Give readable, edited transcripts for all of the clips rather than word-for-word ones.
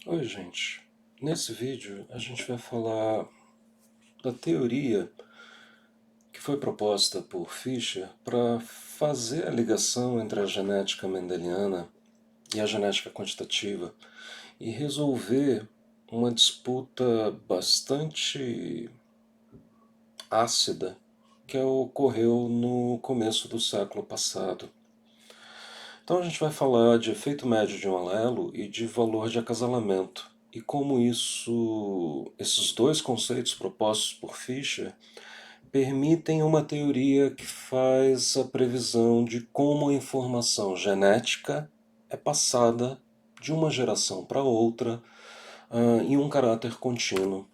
Oi, gente. Nesse vídeo a gente vai falar da teoria que foi proposta por Fischer para fazer a ligação entre a genética mendeliana e a genética quantitativa e resolver uma disputa bastante ácida que ocorreu no começo do século passado. Então a gente vai falar de efeito médio de um alelo e de valor de acasalamento, e como esses dois conceitos propostos por Fischer permitem uma teoria que faz a previsão de como a informação genética é passada de uma geração para outra em um caráter contínuo.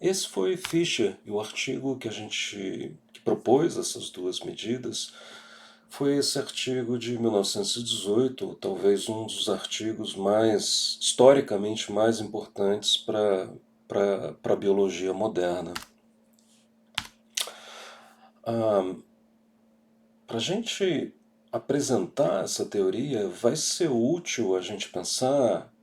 Esse foi Fischer, e o artigo que propôs essas duas medidas foi esse artigo de 1918, talvez um dos artigos mais historicamente mais importantes para a biologia moderna. Para a gente apresentar essa teoria, vai ser útil a gente pensar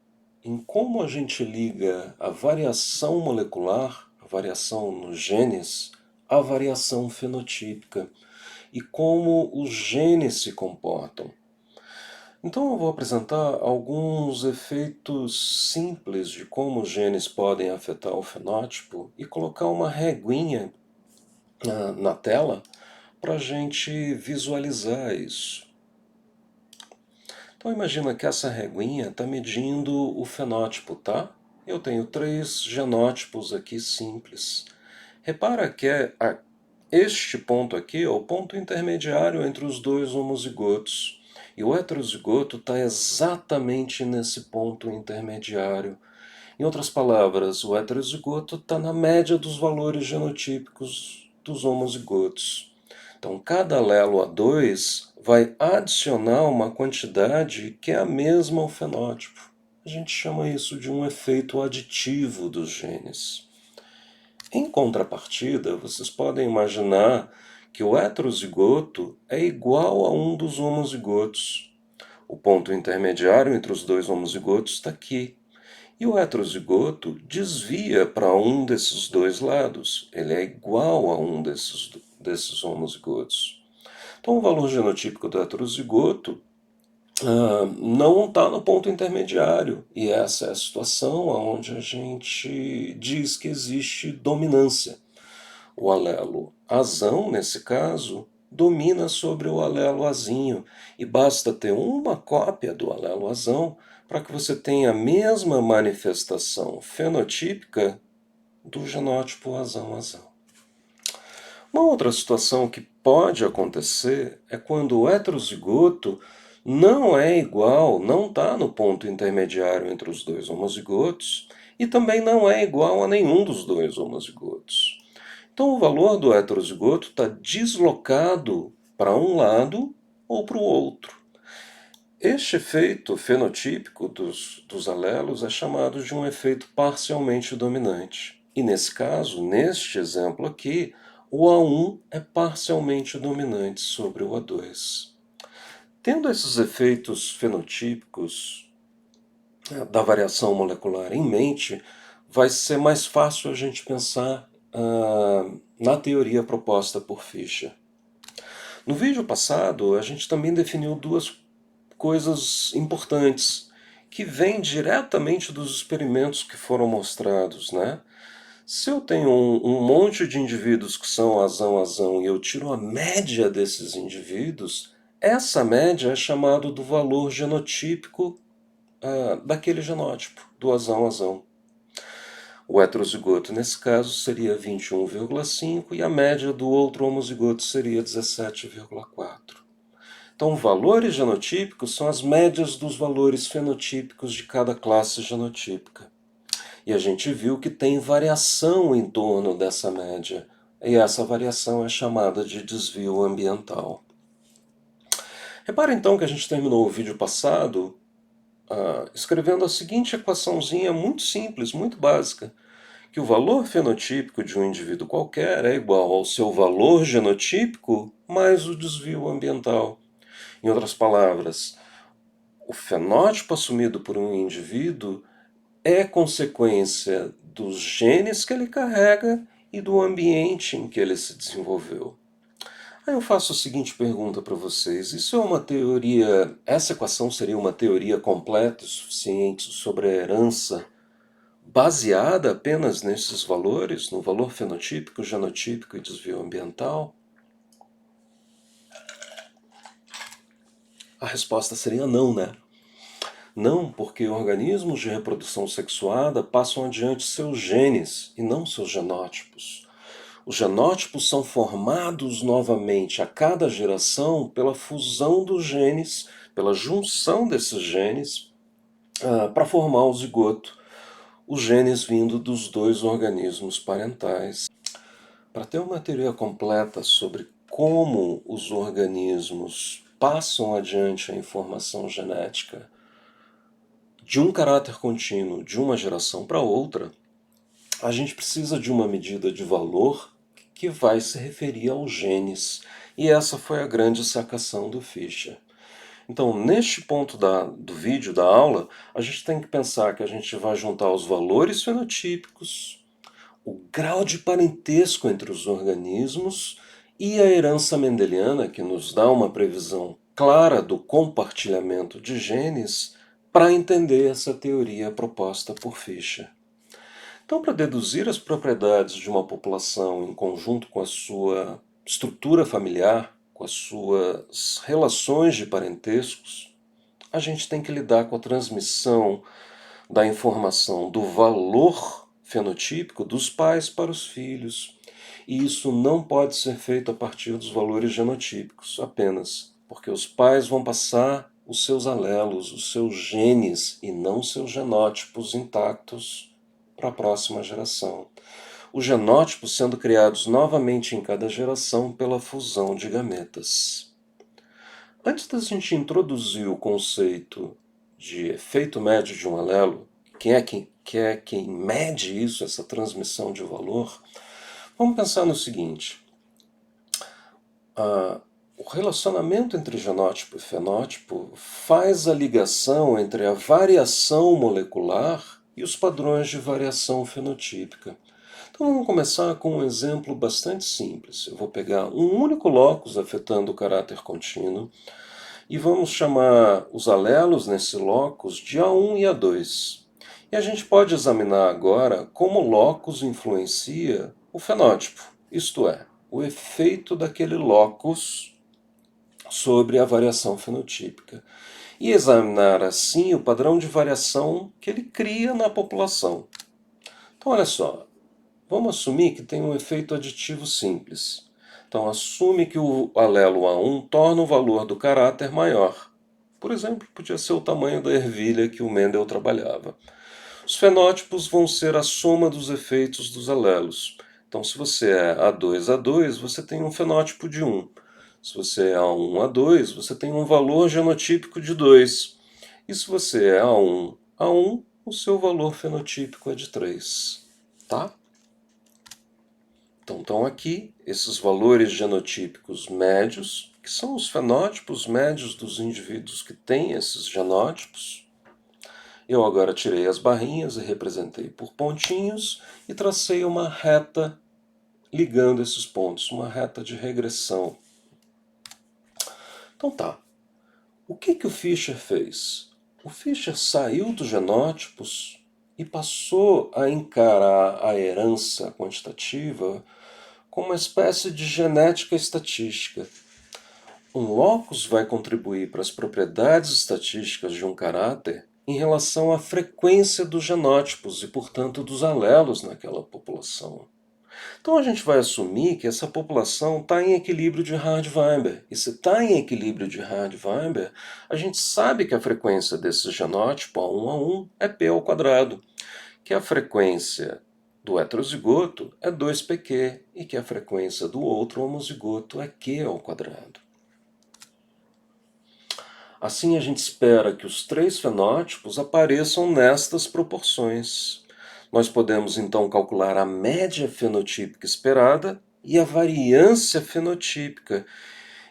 em como a gente liga a variação molecular, a variação nos genes, à variação fenotípica e como os genes se comportam. Então eu vou apresentar alguns efeitos simples de como os genes podem afetar o fenótipo e colocar uma reguinha na tela para a gente visualizar isso. Então imagina que essa reguinha está medindo o fenótipo, tá? Eu tenho 3 genótipos aqui simples. Repara que este ponto aqui é o ponto intermediário entre os dois homozigotos. E o heterozigoto está exatamente nesse ponto intermediário. Em outras palavras, o heterozigoto está na média dos valores genotípicos dos homozigotos. Então, cada alelo A2 vai adicionar uma quantidade que é a mesma ao fenótipo. A gente chama isso de um efeito aditivo dos genes. Em contrapartida, vocês podem imaginar que o heterozigoto é igual a um dos homozigotos. O ponto intermediário entre os dois homozigotos está aqui. E o heterozigoto desvia para um desses dois lados. Ele é igual a um desses homozigotos. Então, o valor genotípico do heterozigoto não está no ponto intermediário. E essa é a situação onde a gente diz que existe dominância. O alelo azão, nesse caso, domina sobre o alelo azinho, e basta ter uma cópia do alelo azão para que você tenha a mesma manifestação fenotípica do genótipo azão-azão. Uma outra situação que pode acontecer é quando o heterozigoto não é igual, não está no ponto intermediário entre os dois homozigotos, e também não é igual a nenhum dos dois homozigotos. Então o valor do heterozigoto está deslocado para um lado ou para o outro. Este efeito fenotípico dos alelos é chamado de um efeito parcialmente dominante. E nesse caso, neste exemplo aqui, o A1 é parcialmente dominante sobre o A2. Tendo esses efeitos fenotípicos da variação molecular em mente, vai ser mais fácil a gente pensar na teoria proposta por Fischer. No vídeo passado, a gente também definiu duas coisas importantes que vêm diretamente dos experimentos que foram mostrados, né? Se eu tenho um monte de indivíduos que são azão-azão e eu tiro a média desses indivíduos, essa média é chamada do valor genotípico daquele genótipo, do azão-azão. O heterozigoto, nesse caso, seria 21,5 e a média do outro homozigoto seria 17,4. Então, valores genotípicos são as médias dos valores fenotípicos de cada classe genotípica. E a gente viu que tem variação em torno dessa média, e essa variação é chamada de desvio ambiental. Repara então que a gente terminou o vídeo passado escrevendo a seguinte equaçãozinha muito simples, muito básica, que o valor fenotípico de um indivíduo qualquer é igual ao seu valor genotípico mais o desvio ambiental. Em outras palavras, o fenótipo assumido por um indivíduo é consequência dos genes que ele carrega e do ambiente em que ele se desenvolveu. Aí eu faço a seguinte pergunta para vocês: isso é uma teoria, essa equação seria uma teoria completa e suficiente sobre a herança, baseada apenas nesses valores, no valor fenotípico, genotípico e desvio ambiental? A resposta seria não, né? Não, porque organismos de reprodução sexuada passam adiante seus genes e não seus genótipos. Os genótipos são formados novamente a cada geração pela fusão dos genes, pela junção desses genes, para formar o zigoto, os genes vindo dos dois organismos parentais. Para ter uma teoria completa sobre como os organismos passam adiante a informação genética de um caráter contínuo de uma geração para outra, a gente precisa de uma medida de valor que vai se referir aos genes. E essa foi a grande sacação do Fischer. Então, neste ponto do vídeo, da aula, a gente tem que pensar que a gente vai juntar os valores fenotípicos, o grau de parentesco entre os organismos e a herança mendeliana, que nos dá uma previsão clara do compartilhamento de genes, para entender essa teoria proposta por Fischer. Então, para deduzir as propriedades de uma população em conjunto com a sua estrutura familiar, com as suas relações de parentescos, a gente tem que lidar com a transmissão da informação do valor fenotípico dos pais para os filhos. E isso não pode ser feito a partir dos valores genotípicos apenas, porque os pais vão passar os seus alelos, os seus genes e não seus genótipos intactos para a próxima geração. Os genótipos sendo criados novamente em cada geração pela fusão de gametas. Antes da gente introduzir o conceito de efeito médio de um alelo, quem é quem mede isso, essa transmissão de valor, vamos pensar no seguinte. O relacionamento entre genótipo e fenótipo faz a ligação entre a variação molecular e os padrões de variação fenotípica. Então vamos começar com um exemplo bastante simples. Eu vou pegar um único locus afetando o caráter contínuo e vamos chamar os alelos nesse locus de A1 e A2. E a gente pode examinar agora como o locus influencia o fenótipo, isto é, o efeito daquele locus sobre a variação fenotípica, e examinar assim o padrão de variação que ele cria na população. Então, olha só, vamos assumir que tem um efeito aditivo simples. Então, assume que o alelo A1 torna o valor do caráter maior. Por exemplo, podia ser o tamanho da ervilha que o Mendel trabalhava. Os fenótipos vão ser a soma dos efeitos dos alelos. Então, se você é A2A2, você tem um fenótipo de 1. Se você é A1A2, você tem um valor genotípico de 2. E se você é A1A1, o seu valor fenotípico é de 3. Tá? Então estão aqui esses valores genotípicos médios, que são os fenótipos médios dos indivíduos que têm esses genótipos. Eu agora tirei as barrinhas e representei por pontinhos e tracei uma reta ligando esses pontos, uma reta de regressão. Então tá. O que o Fischer fez? O Fischer saiu dos genótipos e passou a encarar a herança quantitativa como uma espécie de genética estatística. Um locus vai contribuir para as propriedades estatísticas de um caráter em relação à frequência dos genótipos e, portanto, dos alelos naquela população. Então a gente vai assumir que essa população está em equilíbrio de Hard-Weinberg. E se está em equilíbrio de Hard-Weinberg, a gente sabe que a frequência desse genótipo A1A1 é P ao quadrado, que a frequência do heterozigoto é 2pq e que a frequência do outro homozigoto é q ao quadrado. Assim a gente espera que os três fenótipos apareçam nestas proporções. Nós podemos então calcular a média fenotípica esperada e a variância fenotípica.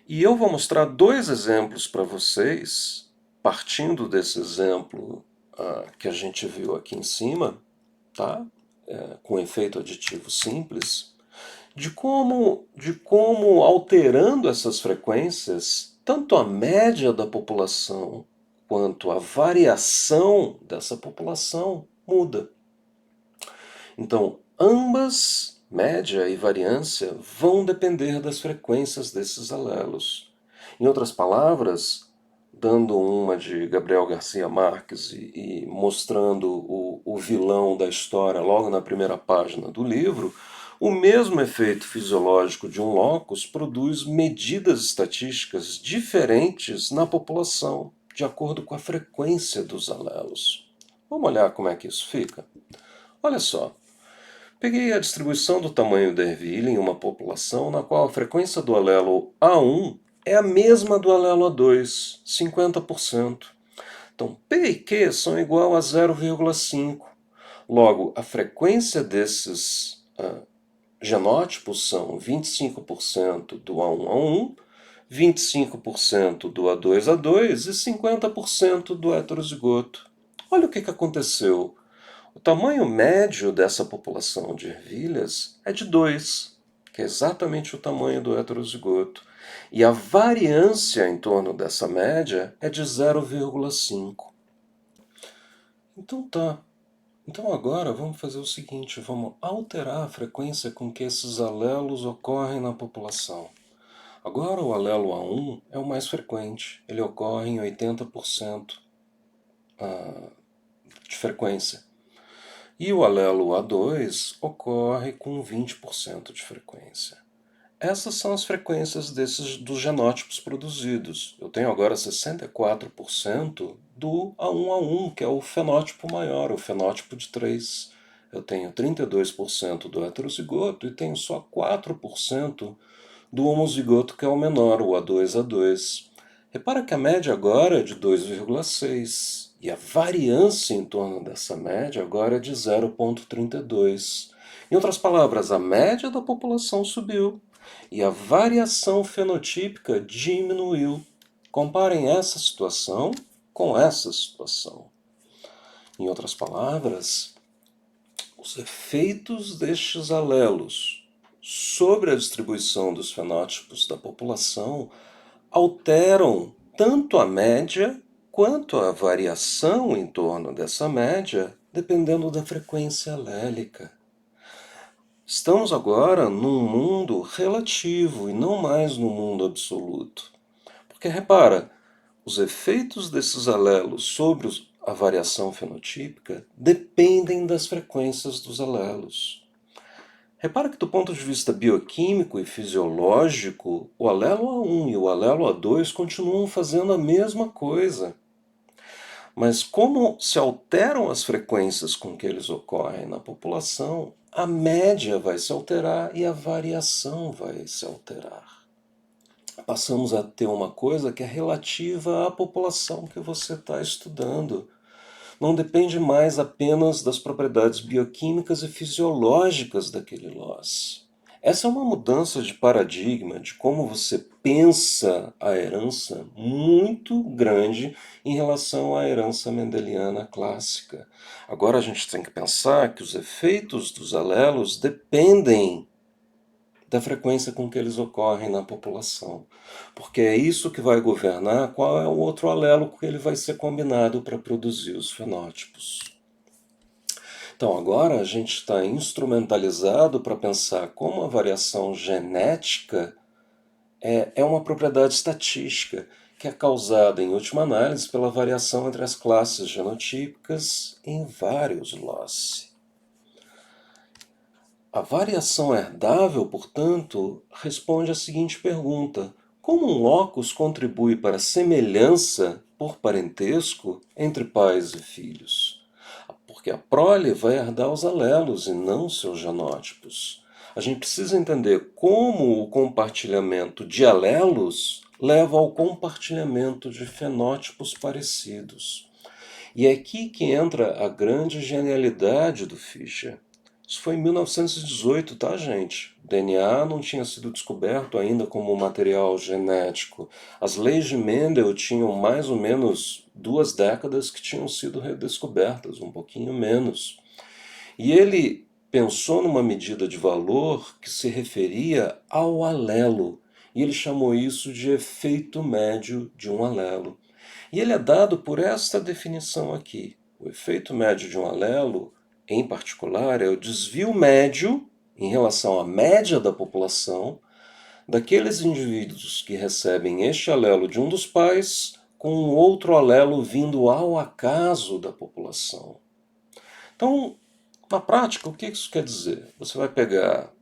E eu vou mostrar dois exemplos para vocês partindo desse exemplo que a gente viu aqui em cima, tá? Com efeito aditivo simples, de como alterando essas frequências, tanto a média da população quanto a variação dessa população muda. Então, ambas, média e variância, vão depender das frequências desses alelos. Em outras palavras, dando uma de Gabriel Garcia Marques e mostrando o vilão da história logo na primeira página do livro, o mesmo efeito fisiológico de um locus produz medidas estatísticas diferentes na população, de acordo com a frequência dos alelos. Vamos olhar como é que isso fica? Olha só. Peguei a distribuição do tamanho de ervilha em uma população na qual a frequência do alelo A1 é a mesma do alelo A2, 50%. Então, P e Q são igual a 0,5. Logo, a frequência desses genótipos são 25% do A1A1, 25% do A2A2 e 50% do heterozigoto. Olha o que aconteceu. O tamanho médio dessa população de ervilhas é de 2, que é exatamente o tamanho do heterozigoto. E a variância em torno dessa média é de 0,5. Então tá. Então agora vamos fazer o seguinte, vamos alterar a frequência com que esses alelos ocorrem na população. Agora o alelo A1 é o mais frequente, ele ocorre em 80% de frequência. E o alelo A2 ocorre com 20% de frequência. Essas são as frequências dos genótipos produzidos. Eu tenho agora 64% do A1A1, que é o fenótipo maior, o fenótipo de 3. Eu tenho 32% do heterozigoto e tenho só 4% do homozigoto, que é o menor, o A2A2. Repara que a média agora é de 2,6 e a variância em torno dessa média agora é de 0,32. Em outras palavras, a média da população subiu e a variação fenotípica diminuiu. Comparem essa situação com essa situação. Em outras palavras, os efeitos destes alelos sobre a distribuição dos fenótipos da população alteram tanto a média quanto a variação em torno dessa média, dependendo da frequência alélica. Estamos agora num mundo relativo e não mais no mundo absoluto. Porque repara, os efeitos desses alelos sobre a variação fenotípica dependem das frequências dos alelos. Repara que do ponto de vista bioquímico e fisiológico, o alelo A1 e o alelo A2 continuam fazendo a mesma coisa. Mas como se alteram as frequências com que eles ocorrem na população, a média vai se alterar e a variação vai se alterar. Passamos a ter uma coisa que é relativa à população que você está estudando. Não depende mais apenas das propriedades bioquímicas e fisiológicas daquele loss. Essa é uma mudança de paradigma, de como você pensa a herança, muito grande em relação à herança mendeliana clássica. Agora a gente tem que pensar que os efeitos dos alelos dependem da frequência com que eles ocorrem na população, porque é isso que vai governar qual é o outro alelo que ele vai ser combinado para produzir os fenótipos. Então agora a gente está instrumentalizado para pensar como a variação genética é uma propriedade estatística que é causada, em última análise, pela variação entre as classes genotípicas em vários loci. A variação herdável, portanto, responde à seguinte pergunta: como um locus contribui para a semelhança por parentesco entre pais e filhos? Porque a prole vai herdar os alelos e não seus genótipos. A gente precisa entender como o compartilhamento de alelos leva ao compartilhamento de fenótipos parecidos. E é aqui que entra a grande genialidade do Fischer. Isso foi em 1918, tá, gente? O DNA não tinha sido descoberto ainda como material genético. As leis de Mendel tinham mais ou menos 2 décadas que tinham sido redescobertas, um pouquinho menos. E ele pensou numa medida de valor que se referia ao alelo. E ele chamou isso de efeito médio de um alelo. E ele é dado por esta definição aqui. O efeito médio de um alelo, em particular, é o desvio médio em relação à média da população daqueles indivíduos que recebem este alelo de um dos pais com um outro alelo vindo ao acaso da população. Então, na prática, o que isso quer dizer? Você vai pegar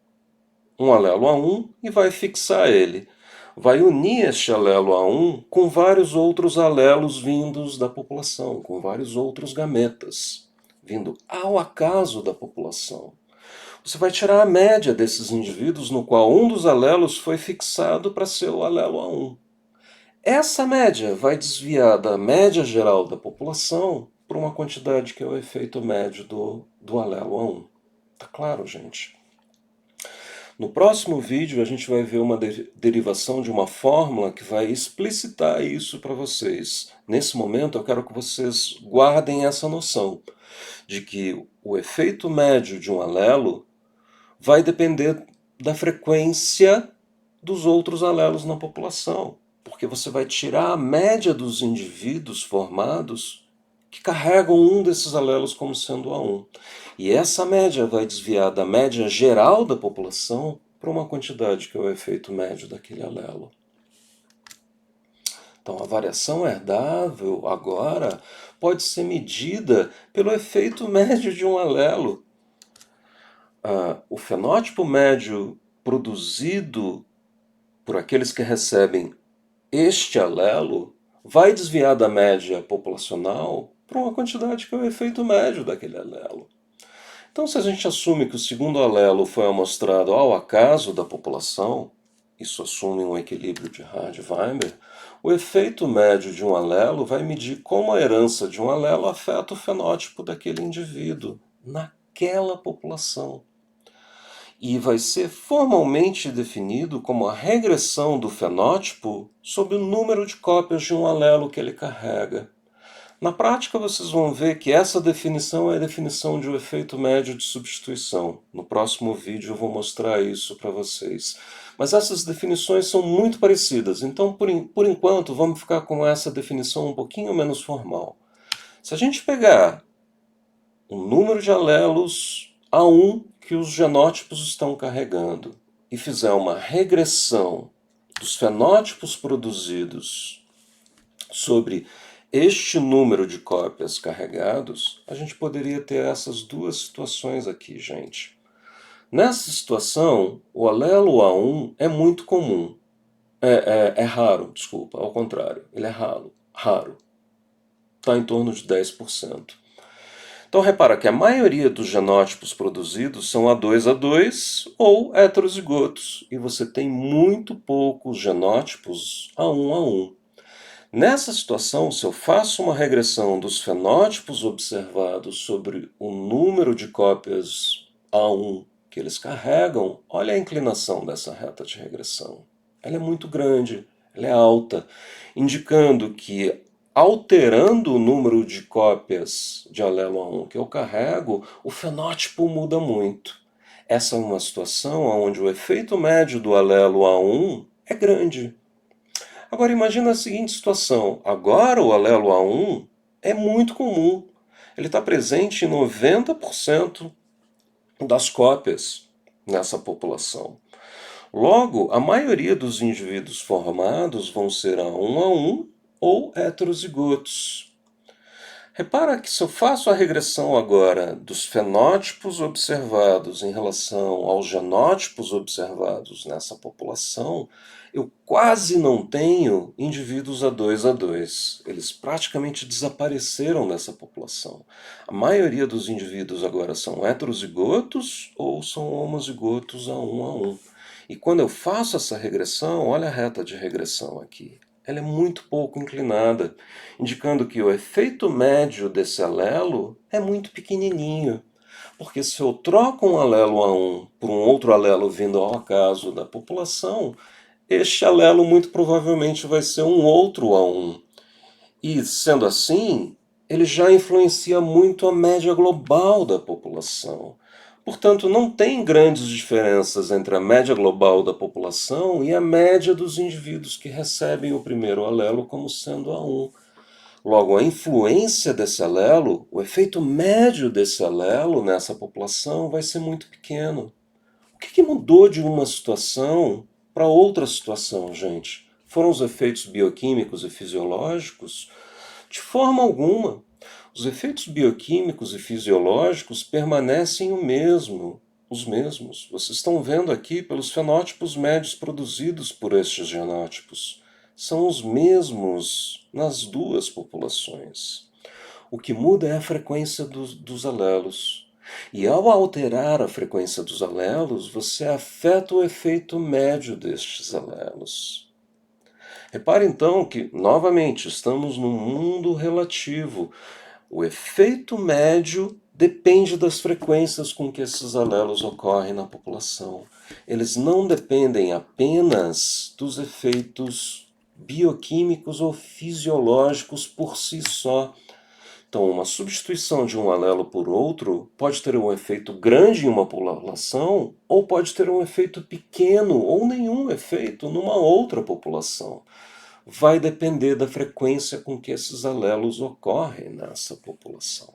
um alelo A1 e vai fixar ele. Vai unir este alelo A1 com vários outros alelos vindos da população, com vários outros gametas, vindo ao acaso da população. Você vai tirar a média desses indivíduos no qual um dos alelos foi fixado para ser o alelo A1. Essa média vai desviar da média geral da população por uma quantidade que é o efeito médio do alelo A1. Tá claro, gente? No próximo vídeo a gente vai ver uma derivação de uma fórmula que vai explicitar isso para vocês. Nesse momento eu quero que vocês guardem essa noção de que o efeito médio de um alelo vai depender da frequência dos outros alelos na população, porque você vai tirar a média dos indivíduos formados que carregam um desses alelos como sendo A1. E essa média vai desviar da média geral da população para uma quantidade que é o efeito médio daquele alelo. Então, a variação herdável agora pode ser medida pelo efeito médio de um alelo. O fenótipo médio produzido por aqueles que recebem este alelo vai desviar da média populacional para uma quantidade que é o efeito médio daquele alelo. Então, se a gente assume que o segundo alelo foi amostrado ao acaso da população, isso assume um equilíbrio de Hardy-Weinberg, o efeito médio de um alelo vai medir como a herança de um alelo afeta o fenótipo daquele indivíduo naquela população. E vai ser formalmente definido como a regressão do fenótipo sobre o número de cópias de um alelo que ele carrega. Na prática, vocês vão ver que essa definição é a definição de um efeito médio de substituição. No próximo vídeo eu vou mostrar isso para vocês. Mas essas definições são muito parecidas, então por enquanto vamos ficar com essa definição um pouquinho menos formal. Se a gente pegar o número de alelos A1 que os genótipos estão carregando e fizer uma regressão dos fenótipos produzidos sobre este número de cópias carregados, a gente poderia ter essas duas situações aqui, gente. Nessa situação, o alelo A1 é muito comum. É raro, desculpa, ao contrário. Ele é raro. Está em torno de 10%. Então repara que a maioria dos genótipos produzidos são A2A2 ou heterozigotos, e você tem muito poucos genótipos A1A1. Nessa situação, se eu faço uma regressão dos fenótipos observados sobre o número de cópias A1 que eles carregam, olha a inclinação dessa reta de regressão. Ela é muito grande, ela é alta, indicando que, alterando o número de cópias de alelo A1 que eu carrego, o fenótipo muda muito. Essa é uma situação onde o efeito médio do alelo A1 é grande. Agora imagina a seguinte situação. Agora o alelo A1 é muito comum. Ele está presente em 90% das cópias nessa população. Logo, a maioria dos indivíduos formados vão ser A1A1 ou heterozigotos. Repara que se eu faço a regressão agora dos fenótipos observados em relação aos genótipos observados nessa população, eu quase não tenho indivíduos A2A2. Eles praticamente desapareceram dessa população. A maioria dos indivíduos agora são heterozigotos ou são homozigotos A1A1. E quando eu faço essa regressão, olha a reta de regressão aqui. Ela é muito pouco inclinada, indicando que o efeito médio desse alelo é muito pequenininho. Porque se eu troco um alelo A1 por um outro alelo vindo ao acaso da população, este alelo muito provavelmente vai ser um outro A1. E, sendo assim, ele já influencia muito a média global da população. Portanto, não tem grandes diferenças entre a média global da população e a média dos indivíduos que recebem o primeiro alelo como sendo A1. Logo, a influência desse alelo, o efeito médio desse alelo nessa população vai ser muito pequeno. O que mudou de uma situação para outra situação, gente? Foram os efeitos bioquímicos e fisiológicos? De forma alguma. Os efeitos bioquímicos e fisiológicos permanecem os mesmos. Vocês estão vendo aqui pelos fenótipos médios produzidos por estes genótipos. São os mesmos nas duas populações. O que muda é a frequência dos alelos. E ao alterar a frequência dos alelos, você afeta o efeito médio destes alelos. Repare então que, novamente, estamos num mundo relativo. O efeito médio depende das frequências com que esses alelos ocorrem na população. Eles não dependem apenas dos efeitos bioquímicos ou fisiológicos por si só. Então, uma substituição de um alelo por outro pode ter um efeito grande em uma população, ou pode ter um efeito pequeno ou nenhum efeito numa outra população. Vai depender da frequência com que esses alelos ocorrem nessa população.